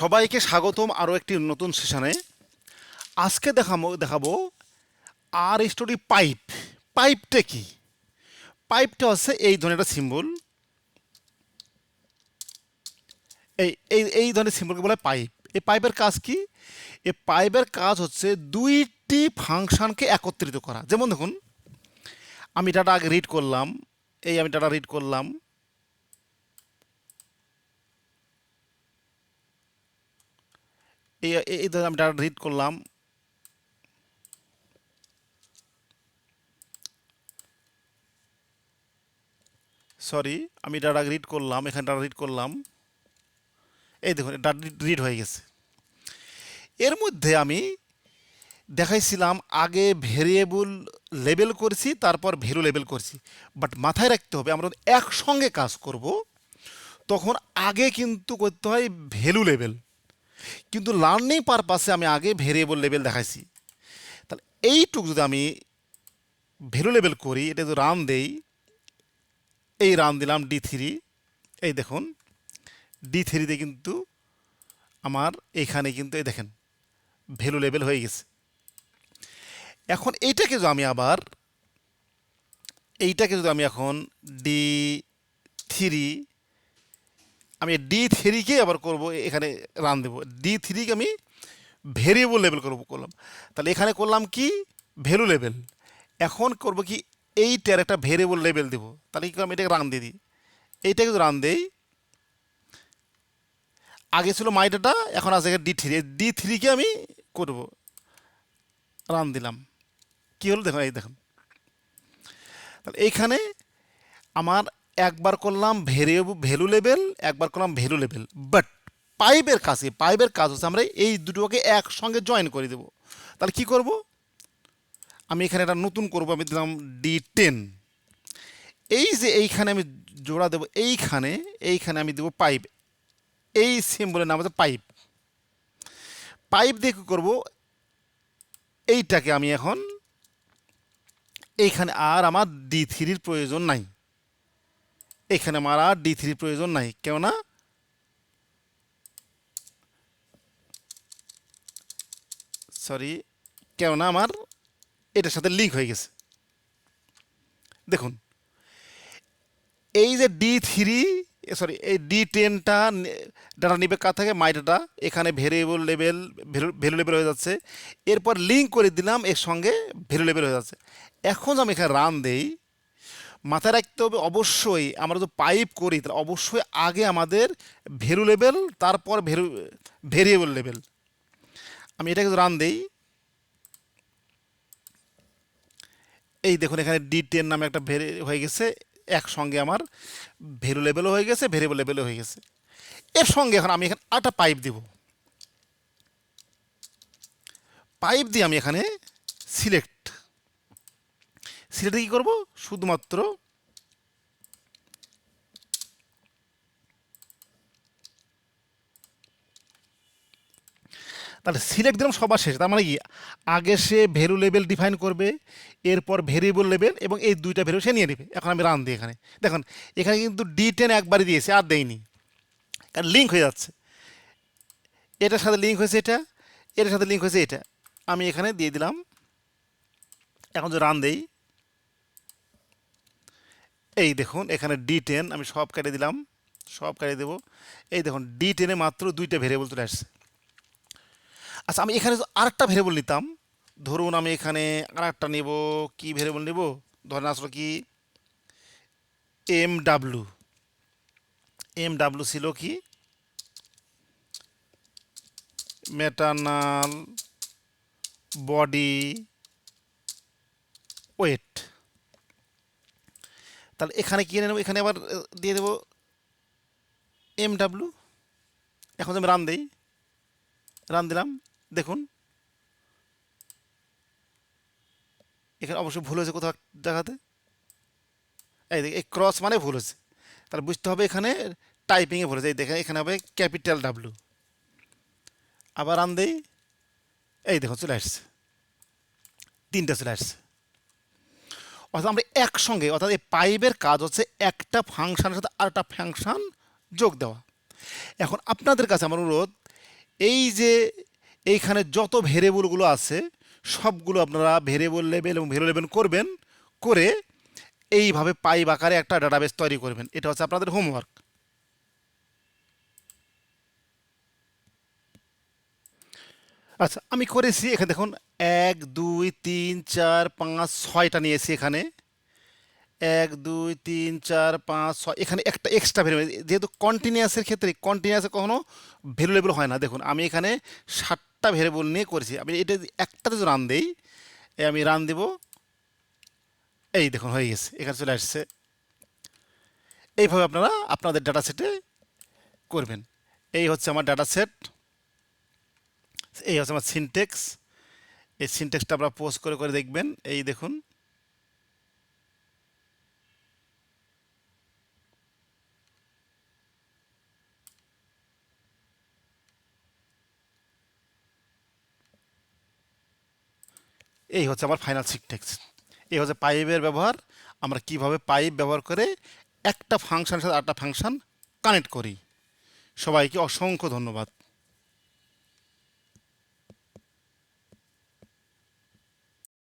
সবাইকে স্বাগতম আরও একটি নতুন সেশনে। আজকে দেখাবো আর স্টোরি পাইপ। পাইপটা কি? পাইপটা হচ্ছে এই ধরনের একটা সিম্বল। এই এই এই ধরনের সিম্বলকে বলা হয় পাইপ। এই পাইপের কাজ কি? এই পাইপের কাজ হচ্ছে দুইটি ফাংশনকে একত্রিত করা। যেমন দেখুন, আমি ডাটা আগে রিড করলাম, আমি ডাটা রিড করলাম, এই এই ধরনের আমি ডাটা রিড করলাম, সরি আমি ডাটা রিড করলাম, এখানে ডাটা রিড করলাম, এই দেখুন ডাটা রিড হয়ে গেছে। এর মধ্যে আমি দেখাইছিলাম আগে ভেরিয়েবল লেবেল করছি, তারপর ভ্যালু লেবেল করছি। বাট মাথায় রাখতে হবে, আমরা একসঙ্গে কাজ করব তখন আগে কিন্তু করতে হয় ভ্যালু লেবেল, কিন্তু লার্নিং পারপাসে আমি আগে ভেরিয়েবল লেবেল দেখাইছি। তাহলে এইটুকু যদি আমি ভ্যালু লেবেল করি, এটা যদি রান দেই, এই রান দিলাম D3, এই দেখুন D3তে কিন্তু আমার এখানে কিন্তু এই দেখেন ভ্যালু লেবেল হয়ে গেছে। এখন এইটাকে যদি আমি এখন D3, আমি D3কে আবার করব, এখানে রান দেব। D3কে আমি ভেরিয়েবল লেবেল করলাম। তাহলে এখানে করলাম কি ভ্যালু লেবেল। এখন করব কি এইটার একটা ভেরিয়েবল লেবেল দেব। তাহলে কি আমি এটাকে রান দিয়ে দিই, এইটাকে যদি রান দেই, আগে ছিল মাই ডাটা, এখন আছে D3কে আমি করব, রান দিলাম। কি হলো দেখুন, এই দেখুন। তাহলে এইখানে আমার একবার করলাম ভ্যালু লেবেল, একবার করলাম ভ্যালু লেবেল। বাট পাইপের কাজ হচ্ছে আমরা এই দুটোকে একসঙ্গে জয়েন করে দেব। তাহলে কি করব, আমি এখানে একটা নতুন করব, আমি দিলাম D10। এই যে এইখানে আমি জোড়া দেব, এইখানে আমি দেব পাইপ। এই সিম্বলের নাম হচ্ছে পাইপ। পাইপ দিয়ে কী করবো, এইটাকে আমি এখন এইখানে আর আমার D3-র প্রয়োজন নাই। এখানে আমার আর D3 প্রয়োজন নাই, কেননা কেননা আমার এটার সাথে লিঙ্ক হয়ে গেছে। দেখুন এই যে এই D10টা ডাটা নিবে কার থেকে, মাই ডাটা। এখানে ভ্যালু লেবেল হয়ে যাচ্ছে। এরপর লিঙ্ক করে দিলাম এর সঙ্গে ভ্যালু লেবেল হয়ে যাচ্ছে। এখন আমি এখানে রান দেই, মাথায় রাখতে হবে অবশ্যই আমরা যদি পাইপ করি তাহলে অবশ্যই আগে আমাদের ভ্যালু লেবেল, তারপর ভেরিয়েবল লেবেল। আমি এটাকে রান দেই, এই দেখুন এখানে D10 নামে একটা হয়ে গেছে, একসঙ্গে আমার ভ্যালু লেবেলও হয়ে গেছে, ভেরিয়েবল লেবেলও হয়ে গেছে। এর সঙ্গে এখন আমি এখানে আরেকটা পাইপ দিব। পাইপ দিয়ে আমি এখানে সিলেক্টে কী করবো, শুধুমাত্র তাহলে সিলেক্ট দিলাম সবার শেষে। তার মানে কি, আগে সে ভ্যালু লেবেল ডিফাইন করবে, এরপর ভেরিয়েবল লেবেল, এবং এই দুইটা ভ্যালু সে নিয়ে নেবে। এখন আমি রান দিই, এখানে দেখুন এখানে কিন্তু D10 একবারই দিয়েছে, আর দেয়নি, কারণ লিঙ্ক হয়ে যাচ্ছে। এটার সাথে লিঙ্ক হয়েছে এটা, এটার সাথে লিঙ্ক হয়েছে এটা, আমি এখানে দিয়ে দিলাম। এখন যদি রান দেই, এই দেখুন এখানে D10 আমি সব কেটে দিলাম, সব কেটে দেবো। এই দেখুন D10-এ মাত্র দুইটা ভেরিয়েবল চলে আসছে। আচ্ছা, আমি এখানে আরেকটা ভেরিয়েবল নিতাম, ধরুন আমি এখানে আরেকটা নেব, কি ভেরিয়েবল নেব, ধরেন আসলে কি MW ছিল কি ম্যাটার্নাল বডি ওয়েট। তাহলে এখানে কি নেব, এখানে আবার দিয়ে দেবো MW। এখন আমি রান দিই, রান দিলাম, দেখুন এখানে অবশ্যই ভুল হয়েছে কোথাও জায়গাতে, এই ক্রস মানে ভুল হয়েছে। তাহলে বুঝতে হবে এখানে টাইপিংয়ে ভুল হয়েছে। এই দেখেন এখানে হবে ক্যাপিটাল W। আবার রান দেই, এই দেখুন চলে আসছে, তিনটা চলে আসছে। অর্থাৎ আমরা একসঙ্গে, অর্থাৎ এই পাইপের কাজ হচ্ছে একটা ফাংশনের সাথে আরেকটা ফাংশন যোগ দেওয়া। এখন আপনাদের কাছে আমার অনুরোধ, এই যে এইখানে যত ভেরিয়েবলগুলো আছে সবগুলো আপনারা ভেরিয়েবল লেভেল এবং ভ্যালু লেভেল করবেন, করে এইভাবে পাইপ আকারে একটা ডাটাবেস তৈরি করবেন। এটা হচ্ছে আপনাদের হোমওয়ার্ক। আচ্ছা, আমি করেছি। এখানে দেখুন 1 2 3 4 5 6টা নিয়েছি এখানে। 1 2 3 4 5 6, এখানে একটা এক্সট্রা ভেরিয়েবল, যেহেতু কন্টিনিউয়াসের ক্ষেত্রে কন্টিনিউয়াসে কখনো ভ্যালুলেবল হয় না। দেখুন আমি এখানে 7টা ভেরিয়েবল নিয়ে করেছি। আমি এটা যদি একটাতে যদি রান দেই, আমি রান দিব, এই দেখুন হয়ে গেছে, এখানে চলে আসছে। এইভাবে আপনারা আপনাদের ডাটা সেটে করবেন। এই হচ্ছে আমার ডাটা সেট, এই হচ্ছে আমার সিনটেক্স। এই সিনটেক্সটা আপনারা পোস্ট করে করে দেখবেন। এই দেখুন, এই হচ্ছে আমার ফাইনাল সিনটেক্স। এই হচ্ছে পাইপের ব্যবহার, আমরা কিভাবে পাইপ ব্যবহার করে একটা ফাংশনের সাথে আরেকটা ফাংশন কানেক্ট করি। সবাইকে অসংখ্য ধন্যবাদ।